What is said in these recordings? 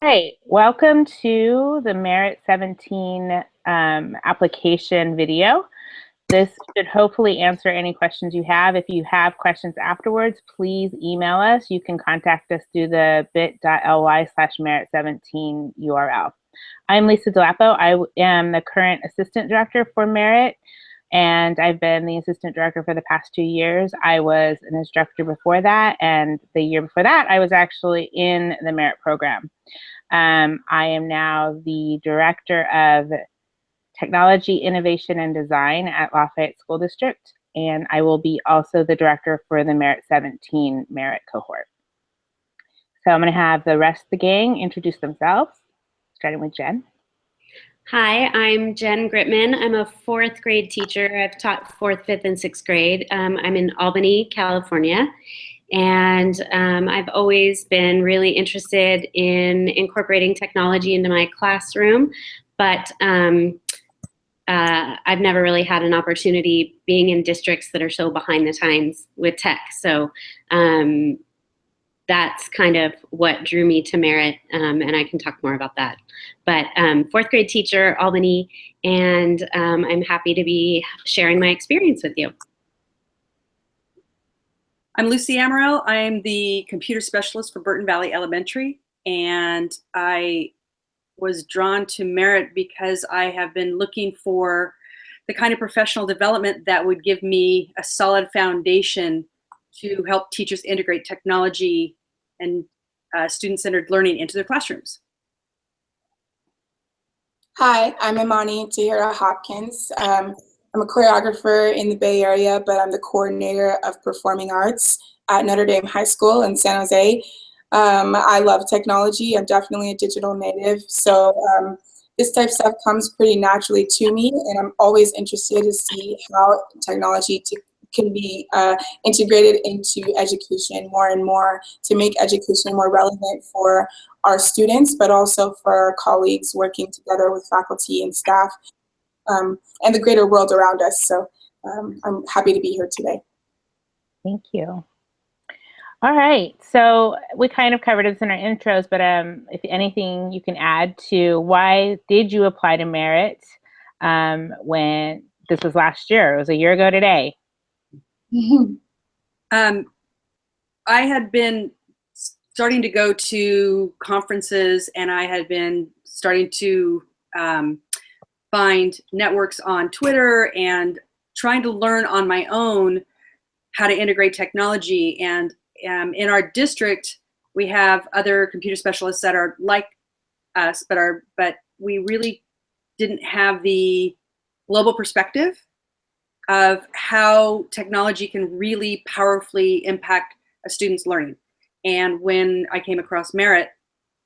Hey, welcome to the Merit 17 application video. This should hopefully answer any questions you have. If you have questions afterwards, please email us. You can contact us through the bit.ly/Merit17 URL. I'm Lisa Delapo. I am the current assistant director for Merit, and I've been the assistant director for the past 2 years. I was an instructor before that, and the year before that, I was actually in the Merit program. I am now the director of technology, innovation, and design at Lafayette School District, and I will be also the director for the Merit 17 Merit cohort. So I'm going to have the rest of the gang introduce themselves, starting with Jen. Hi, I'm Jen Gritman. I'm a 4th grade teacher. I've taught 4th, 5th, and 6th grade. I'm in Albany, California. And I've always been really interested in incorporating technology into my classroom, but I've never really had an opportunity being in districts that are so behind the times with tech. So that's kind of what drew me to Merit, and I can talk more about that. But 4th grade teacher, Albany, and I'm happy to be sharing my experience with you. I'm Lucy Amaral. I'm the computer specialist for Burton Valley Elementary, and I was drawn to Merit because I have been looking for the kind of professional development that would give me a solid foundation to help teachers integrate technology and student-centered learning into their classrooms. Hi, I'm Imani Tahira Hopkins. I'm a choreographer in the Bay Area, but I'm the coordinator of performing arts at Notre Dame High School in San Jose. I love technology. I'm definitely a digital native, so this type of stuff comes pretty naturally to me, and I'm always interested to see how technology can be integrated into education more and more to make education more relevant for our students, but also for our colleagues working together with faculty and staff, and the greater world around us. So I'm happy to be here today. Thank you. All right, so we kind of covered this in our intros, but if anything you can add to why did you apply to Merit when this was last year? It was a year ago today. I had been starting to go to conferences, and I had been starting to find networks on Twitter and trying to learn on my own how to integrate technology. And in our district, we have other computer specialists that are like us, but we really didn't have the global perspective of how technology can really powerfully impact a student's learning. And when I came across Merit,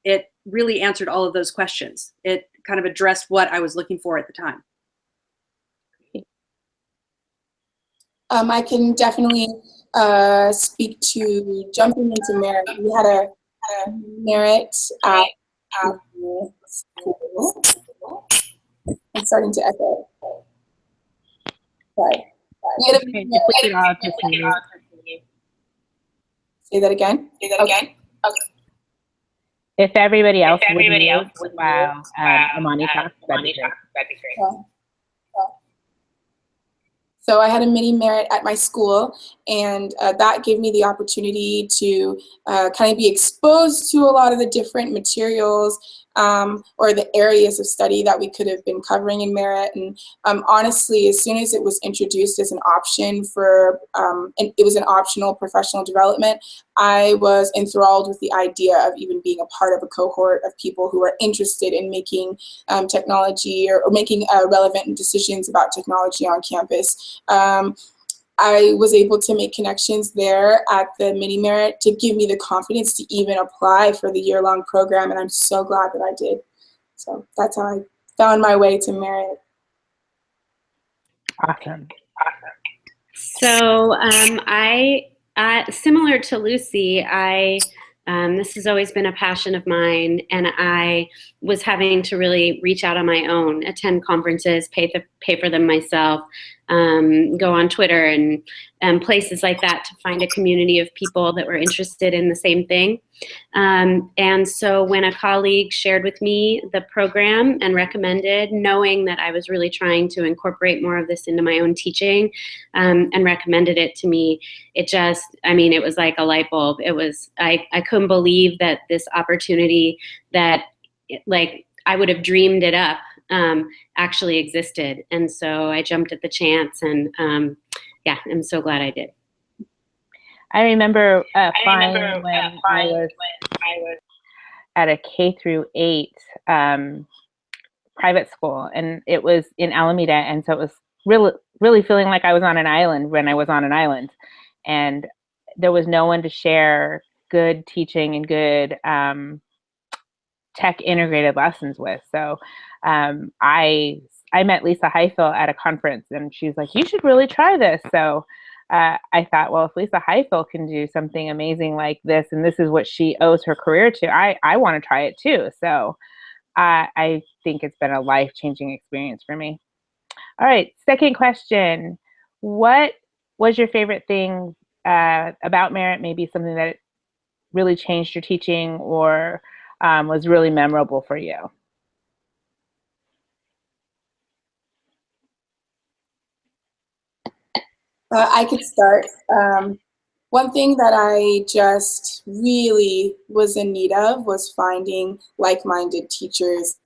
it really answered all of those questions. It kind of addressed what I was looking for at the time. I can definitely speak to jumping into Merit. We had a Merit at school. I'm starting to echo. Sorry. Say that again. Okay. If everybody else would mute while Imani talks, that'd be great. So I had a mini Merit at my school, and that gave me the opportunity to kind of be exposed to a lot of the different materials or the areas of study that we could have been covering in Merit. And honestly, as soon as it was introduced as an option for, and it was an optional professional development, I was enthralled with the idea of even being a part of a cohort of people who are interested in making technology or making relevant decisions about technology on campus. I was able to make connections there at the mini Merit to give me the confidence to even apply for the year-long program, and I'm so glad that I did. So that's how I found my way to Merit. Awesome. So similar to Lucy, this has always been a passion of mine, and I was having to really reach out on my own, attend conferences, pay for them myself, go on Twitter and places like that to find a community of people that were interested in the same thing. And so when a colleague shared with me the program and recommended, knowing that I was really trying to incorporate more of this into my own teaching, and recommended it to me, it was like a light bulb. I couldn't believe that this opportunity that like I would have dreamed it up actually existed. And so I jumped at the chance, and I'm so glad I did. I remember applying when I was at a K through 8 private school, and it was in Alameda, and so it was really feeling like I was on an island when I was on an island, and there was no one to share good teaching and good tech integrated lessons with. So I met Lisa Highfill at a conference, and she was like, "You should really try this." So I thought, well, if Lisa Highfill can do something amazing like this, and this is what she owes her career to, I want to try it too. So I think it's been a life-changing experience for me. All right, second question. What was your favorite thing about Merit? Maybe something that really changed your teaching or was really memorable for you? I could start. One thing that I just really was in need of was finding like-minded teachers,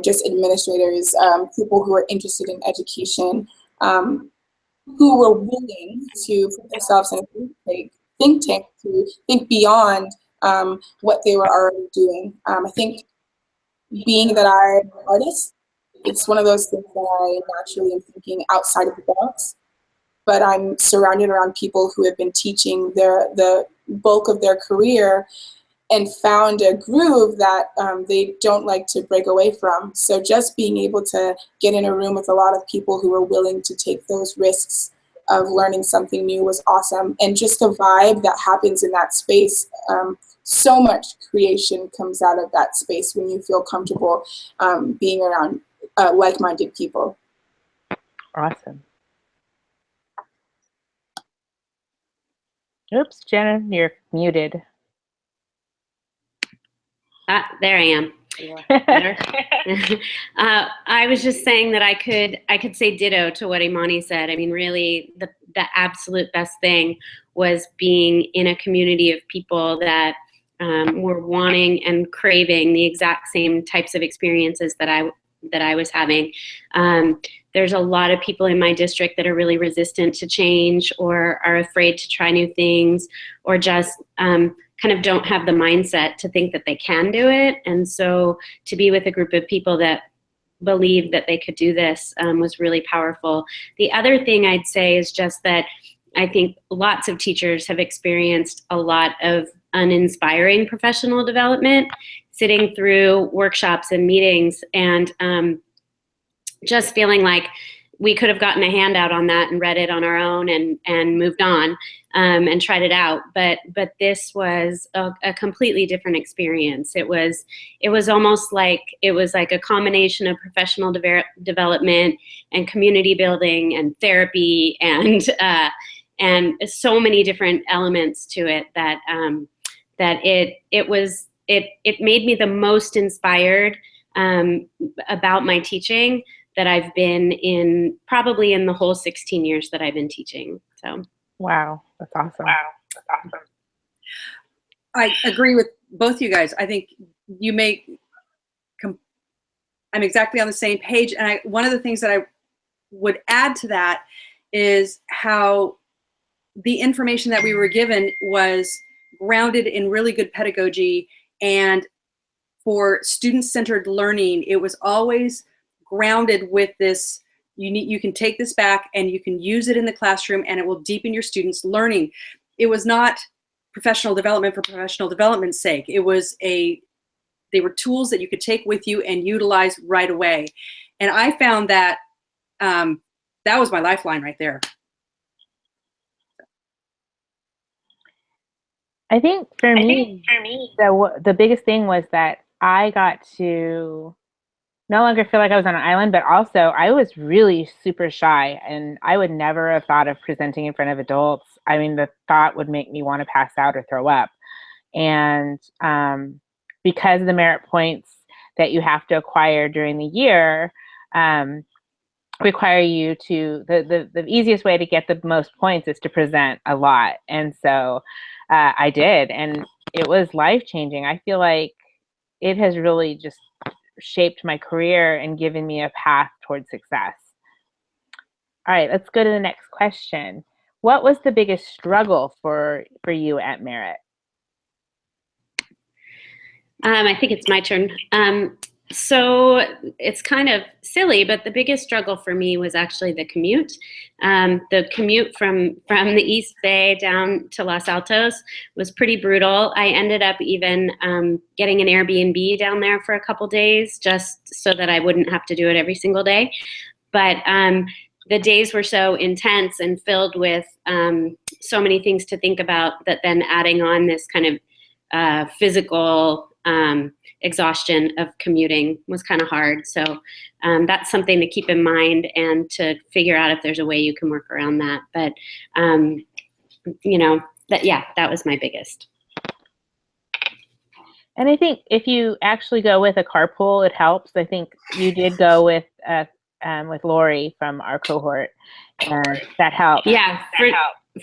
just administrators, people who are interested in education, who were willing to put themselves in a think tank to think beyond what they were already doing. I think being that I'm an artist, it's one of those things that I naturally am thinking outside of the box, but I'm surrounded around people who have been teaching the bulk of their career and found a groove that they don't like to break away from. So just being able to get in a room with a lot of people who are willing to take those risks of learning something new was awesome. And just the vibe that happens in that space, so much creation comes out of that space when you feel comfortable being around like-minded people. Awesome. Oops, Jenna, you're muted. There I am. Better? I was just saying that I could say ditto to what Imani said. I mean, really, the absolute best thing was being in a community of people that were wanting and craving the exact same types of experiences that I was having. There's a lot of people in my district that are really resistant to change, or are afraid to try new things, or just kind of don't have the mindset to think that they can do it. And so to be with a group of people that believed that they could do this was really powerful. The other thing I'd say is just that I think lots of teachers have experienced a lot of uninspiring professional development, sitting through workshops and meetings and just feeling like we could have gotten a handout on that and read it on our own and moved on and tried it out. But this was a completely different experience. It was almost like it was like a combination of professional development and community building and therapy and so many different elements to it that it made me the most inspired about my teaching that I've been in probably in the whole 16 years that I've been teaching. So. Wow, that's awesome. I agree with both you guys. I think you I'm exactly on the same page. And one of the things that I would add to that is how the information that we were given was grounded in really good pedagogy, and for student-centered learning, it was always grounded with this, you can take this back and you can use it in the classroom and it will deepen your students' learning. It was not professional development for professional development's sake. They were tools that you could take with you and utilize right away. And I found that that was my lifeline right there. I think for me, the biggest thing was that I got to no longer feel like I was on an island, but also I was really super shy and I would never have thought of presenting in front of adults. I mean, the thought would make me want to pass out or throw up. And because of the merit points that you have to acquire during the year, require you to, the easiest way to get the most points is to present a lot. And so I did, and it was life-changing. I feel like it has really just shaped my career and given me a path towards success. All right, let's go to the next question. What was the biggest struggle for you at Merit? I think it's my turn. So it's kind of silly, but the biggest struggle for me was actually the commute. The commute from the East Bay down to Los Altos was pretty brutal. I ended up even getting an Airbnb down there for a couple days just so that I wouldn't have to do it every single day. But the days were so intense and filled with so many things to think about that then adding on this kind of physical exhaustion of commuting was kind of hard. So that's something to keep in mind and to figure out if there's a way you can work around that. But, that was my biggest. And I think if you actually go with a carpool, it helps. I think you did go with Lori from our cohort, and that helped. Yeah,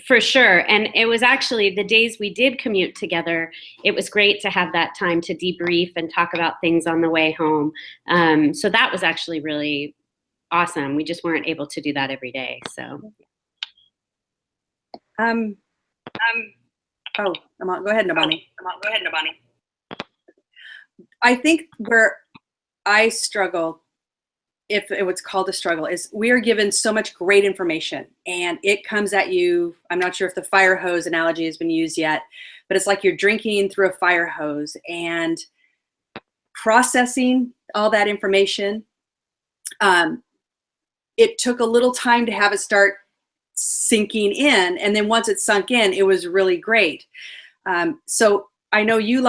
for sure. And it was actually the days we did commute together, it was great to have that time to debrief and talk about things on the way home. So that was actually really awesome. We just weren't able to do that every day. So. Go ahead, Nabani. I think where I struggle, if it was called a struggle, is we are given so much great information and it comes at you. I'm not sure if the fire hose analogy has been used yet, but it's like you're drinking through a fire hose and processing all that information. It took a little time to have it start sinking in. And then once it sunk in, it was really great. So I know you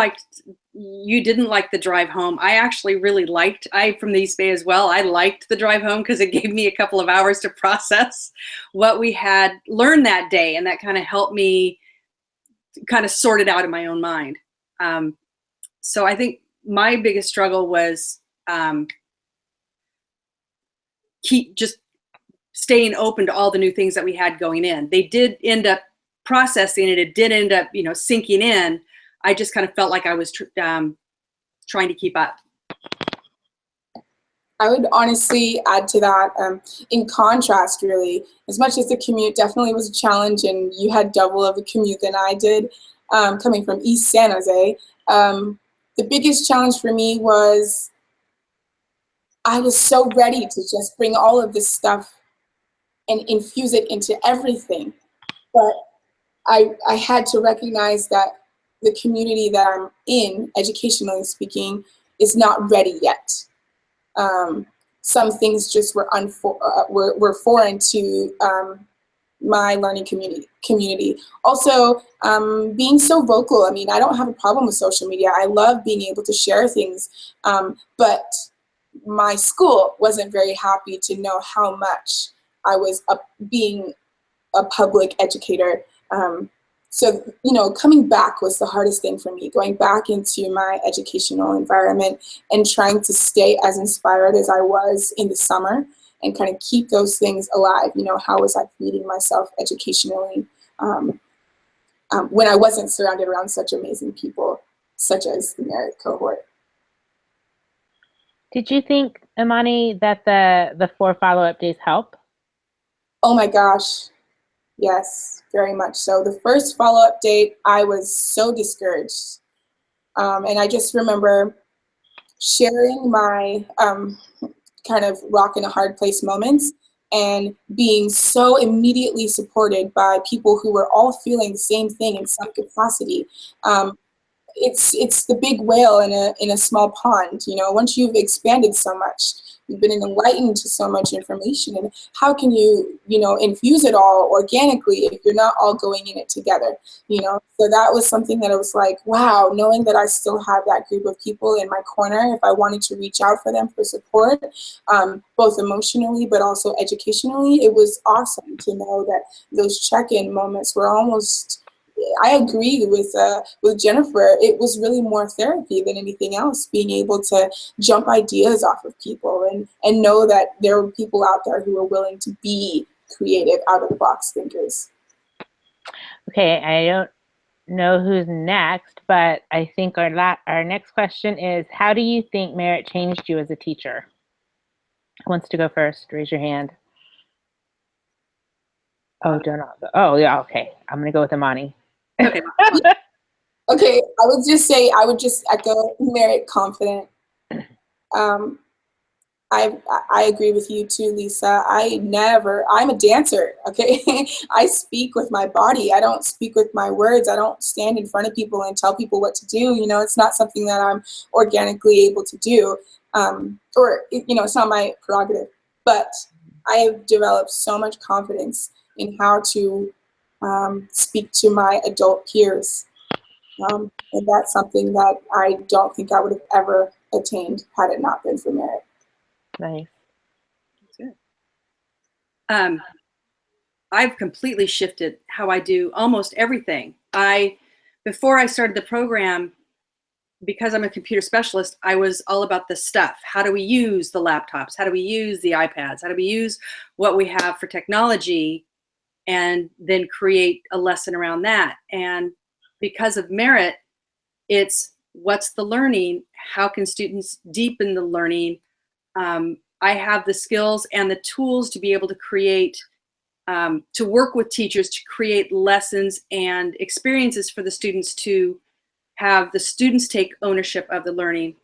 didn't like the drive home. I actually really liked, from the East Bay as well, I liked the drive home because it gave me a couple of hours to process what we had learned that day. And that kind of helped me kind of sort it out in my own mind. So I think my biggest struggle was keep just staying open to all the new things that we had going in. They did end up processing it. It did end up, sinking in. I just kind of felt like I was trying to keep up. I would honestly add to that, in contrast, really, as much as the commute definitely was a challenge and you had double of a commute than I did, coming from East San Jose, the biggest challenge for me was I was so ready to just bring all of this stuff and infuse it into everything. But I had to recognize that the community that I'm in, educationally speaking, is not ready yet. Some things just were foreign to my learning community. Also, being so vocal. I mean, I don't have a problem with social media. I love being able to share things, but my school wasn't very happy to know how much I was being a public educator. So, coming back was the hardest thing for me, going back into my educational environment and trying to stay as inspired as I was in the summer and kind of keep those things alive. How was I feeding myself educationally when I wasn't surrounded around such amazing people, such as the Merit cohort? Did you think, Imani, that the 4 follow-up days help? Oh my gosh. Yes, very much so. The first follow-up date, I was so discouraged. And I just remember sharing my kind of rock in a hard place moments and being so immediately supported by people who were all feeling the same thing in some capacity. It's the big whale in a small pond. Once you've expanded so much, we've been enlightened to so much information, and how can you, infuse it all organically if you're not all going in it together, So that was something that I was like, wow, knowing that I still have that group of people in my corner if I wanted to reach out for them for support, both emotionally but also educationally, it was awesome to know that those check-in moments were almost, I agree with Jennifer. It was really more therapy than anything else, being able to jump ideas off of people and know that there were people out there who are willing to be creative, out of the box thinkers. Okay, I don't know who's next, but I think our next question is, how do you think Merit changed you as a teacher? Who wants to go first? Raise your hand. Oh, don't know. Oh, yeah, okay. I'm going to go with Imani. Okay. Okay, I would just echo Merit confident. I agree with you too, Lisa. I'm a dancer, okay? I speak with my body. I don't speak with my words. I don't stand in front of people and tell people what to do. It's not something that I'm organically able to do. It's not my prerogative. But I have developed so much confidence in how to speak to my adult peers. And that's something that I don't think I would have ever attained had it not been for Merit. Nice. That's good. I've completely shifted how I do almost everything. Before I started the program, because I'm a computer specialist, I was all about the stuff. How do we use the laptops? How do we use the iPads? How do we use what we have for technology and then create a lesson around that? And because of Merit, it's what's the learning? How can students deepen the learning? I have the skills and the tools to be able to create, to work with teachers to create lessons and experiences for the students, to have the students take ownership of the learning,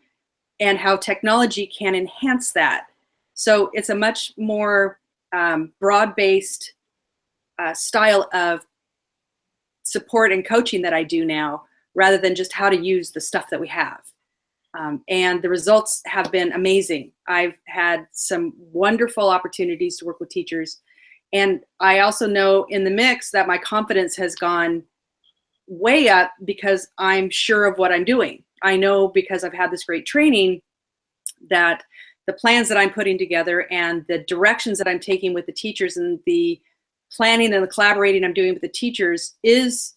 and how technology can enhance that. So it's a much more broad-based style of support and coaching that I do now, rather than just how to use the stuff that we have. And the results have been amazing. I've had some wonderful opportunities to work with teachers. And I also know in the mix that my confidence has gone way up because I'm sure of what I'm doing. I know, because I've had this great training, that the plans that I'm putting together and the directions that I'm taking with the teachers and the planning and the collaborating I'm doing with the teachers it's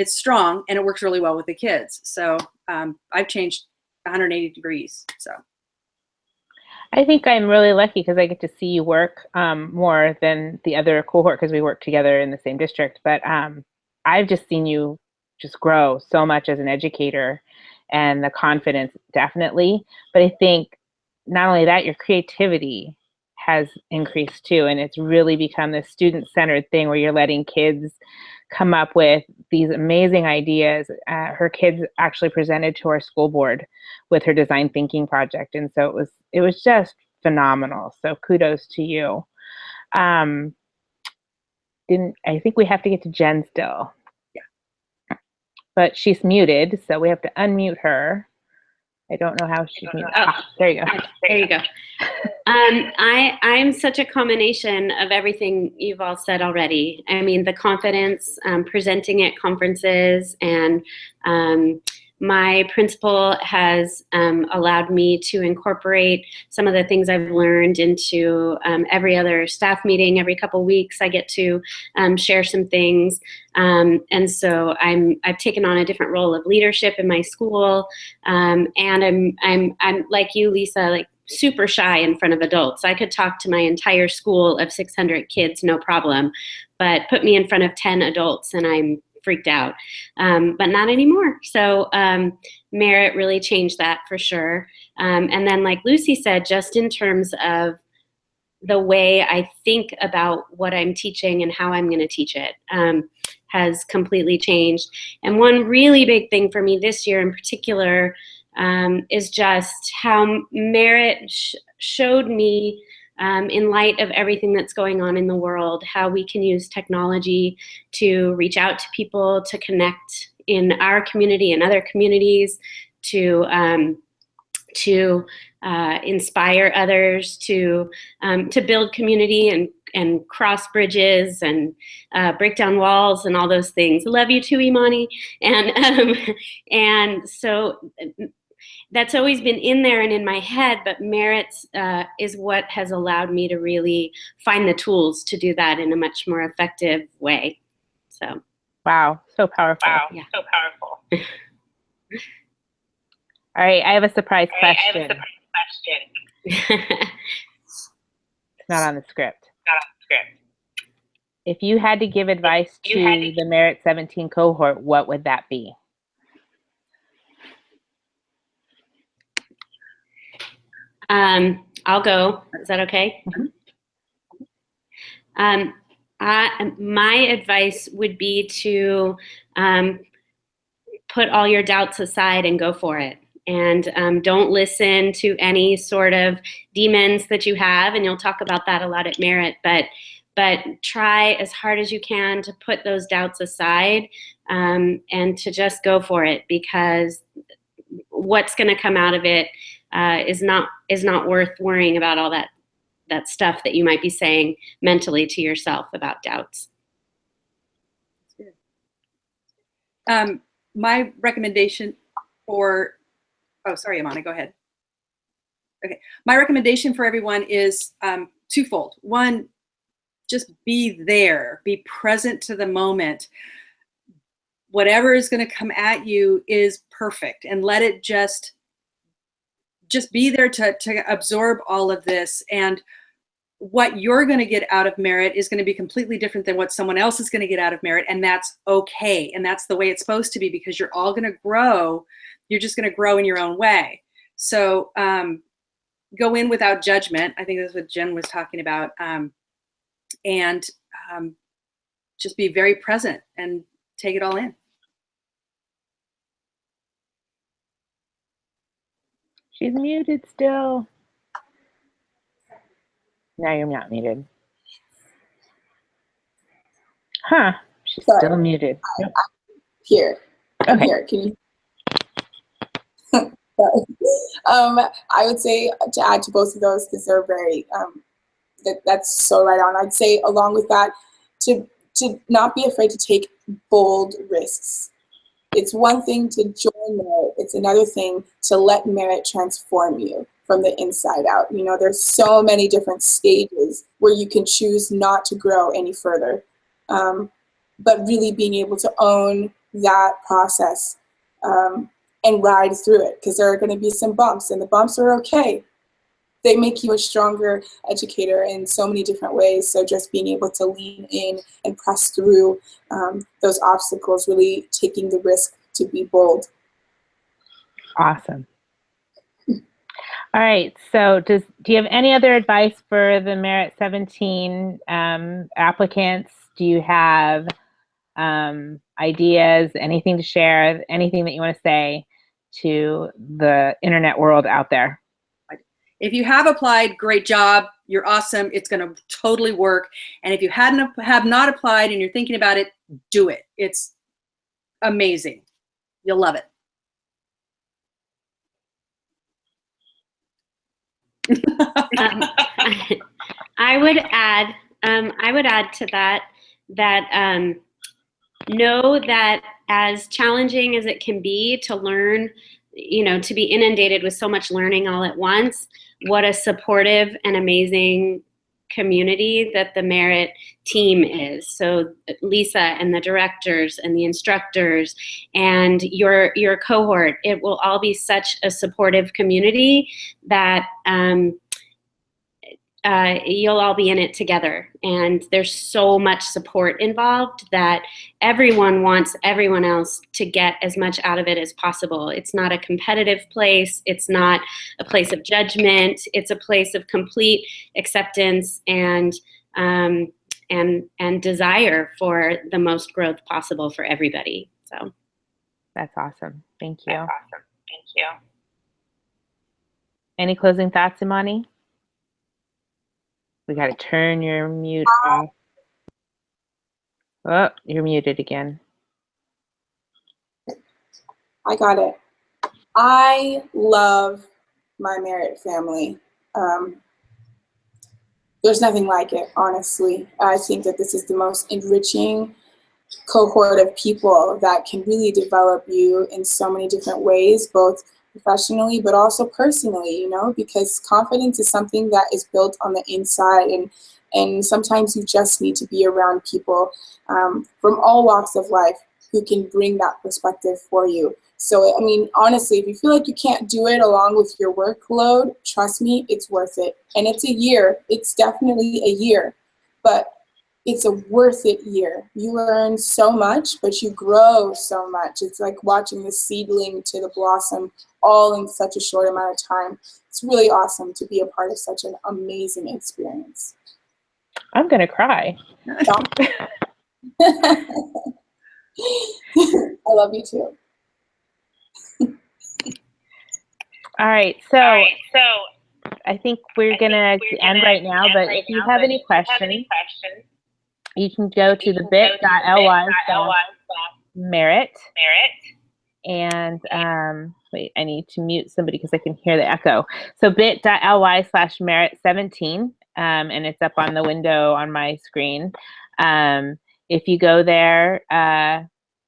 strong, and it works really well with the kids. So I've changed 180 degrees. So I think I'm really lucky because I get to see you work more than the other cohort, because we work together in the same district. But I've just seen you just grow so much as an educator, and the confidence definitely. But I think not only that, your creativity has increased too, and it's really become this student-centered thing where you're letting kids come up with these amazing ideas. Her kids actually presented to our school board with her design thinking project, and so it was just phenomenal. So kudos to you. I think we have to get to Jen still. Yeah. But she's muted, so we have to unmute her. I don't know how she's muted. There you go. There you go. I'm such a combination of everything you've all said already. I mean, the confidence, presenting at conferences, and my principal has allowed me to incorporate some of the things I've learned into every other staff meeting. Every couple of weeks, I get to share some things, and so I've taken on a different role of leadership in my school, and I'm like you, Lisa, like super shy in front of adults. I could talk to my entire school of 600 kids, no problem, but put me in front of 10 adults and I'm freaked out, but not anymore. So Merit really changed that for sure. And then, like Lucy said, just in terms of the way I think about what I'm teaching and how I'm going to teach it has completely changed. And one really big thing for me this year in particular is just how Merit showed me, in light of everything that's going on in the world, how we can use technology to reach out to people, to connect in our community and other communities, to to inspire others, to build community and cross bridges and break down walls and all those things. Love you too, Imani. And so that's always been in there and in my head, but Merit is what has allowed me to really find the tools to do that in a much more effective way. So. Wow, so powerful. Wow, yeah. So powerful. All right, I have a surprise question. It's not on the script. If you had to give advice to the Merit 17 cohort, what would that be? I'll go. Is that okay? Mm-hmm. My advice would be to put all your doubts aside and go for it. And don't listen to any sort of demons that you have, and you'll talk about that a lot at Merit, but try as hard as you can to put those doubts aside and to just go for it, because what's going to come out of it is not worth worrying about all that stuff that you might be saying mentally to yourself about doubts. My recommendation for, oh, sorry, Imani, go ahead. Okay, my recommendation for everyone is twofold. One, just be there, be present to the moment. Whatever is going to come at you is perfect, and let it just be there to absorb all of this. And what you're going to get out of Merit is going to be completely different than what someone else is going to get out of Merit, and that's okay. And that's the way it's supposed to be, because you're all going to grow. You're just going to grow in your own way. So go in without judgment. I think that's what Jen was talking about. And just be very present and take it all in. She's muted still. Now you're not muted. Huh, she's still muted. Here. I'm Okay. here. Can you? I would say to add to both of those, because they're very, that's so right on. I'd say along with that, to not be afraid to take bold risks. It's one thing to join Merit. It's another thing to let Merit transform you from the inside out. You know, there's so many different stages where you can choose not to grow any further. But really being able to own that process and ride through it, because there are going to be some bumps, and the bumps are okay. They make you a stronger educator in so many different ways. So just being able to lean in and press through those obstacles, really taking the risk to be bold. Awesome. All right, so do you have any other advice for the Merit 17 applicants? Do you have ideas, anything to share, anything that you want to say to the internet world out there? If you have applied, great job. You're awesome. It's going to totally work. And if you have not applied and you're thinking about it, do it. It's amazing. You'll love it. I would add to that know that as challenging as it can be to learn, to be inundated with so much learning all at once, what a supportive and amazing community that the Merit team is. So Lisa and the directors and the instructors and your cohort, it will all be such a supportive community that you'll all be in it together. And there's so much support involved that everyone wants everyone else to get as much out of it as possible. It's not a competitive place. It's not a place of judgment. It's a place of complete acceptance and desire for the most growth possible for everybody. So that's awesome. Thank you. Any closing thoughts, Imani? We got to turn your mute off. Oh, you're muted again. I got it. I love my Merit family. There's nothing like it, honestly. I think that this is the most enriching cohort of people that can really develop you in so many different ways, both professionally but also personally, you know, because confidence is something that is built on the inside, and sometimes you just need to be around people from all walks of life who can bring that perspective for you. So, I mean, honestly, if you feel like you can't do it along with your workload, trust me, it's worth it. And it's a year. It's definitely a year, but it's a worth it year. You learn so much, but you grow so much. It's like watching the seedling to the blossom all in such a short amount of time. It's really awesome to be a part of such an amazing experience. I'm going to cry. I love you too. All right, so I think we're going to end right now, but if you have any questions, you can go to the bit.ly/Merit. And wait, I need to mute somebody because I can hear the echo. So bit.ly/Merit17, and it's up on the window on my screen. If you go there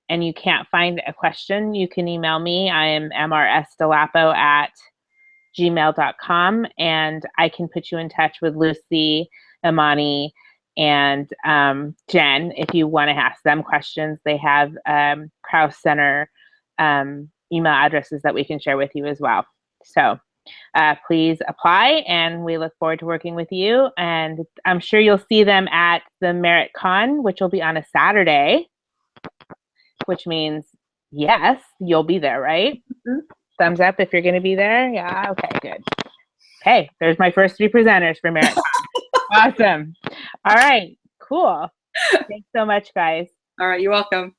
and you can't find a question, you can email me. I am mrsdelapo@gmail.com, and I can put you in touch with Lucy, Imani, and Jen if you want to ask them questions. They have Krause Center email addresses that we can share with you as well. So please apply, and we look forward to working with you. And I'm sure you'll see them at the Merit Con, which will be on a Saturday, which means, yes, you'll be there, right? Mm-hmm. Thumbs up if you're going to be there. Yeah, okay, good. Okay, there's my first 3 presenters for Merit Con. Awesome. All right, cool. Thanks so much, guys. All right, you're welcome.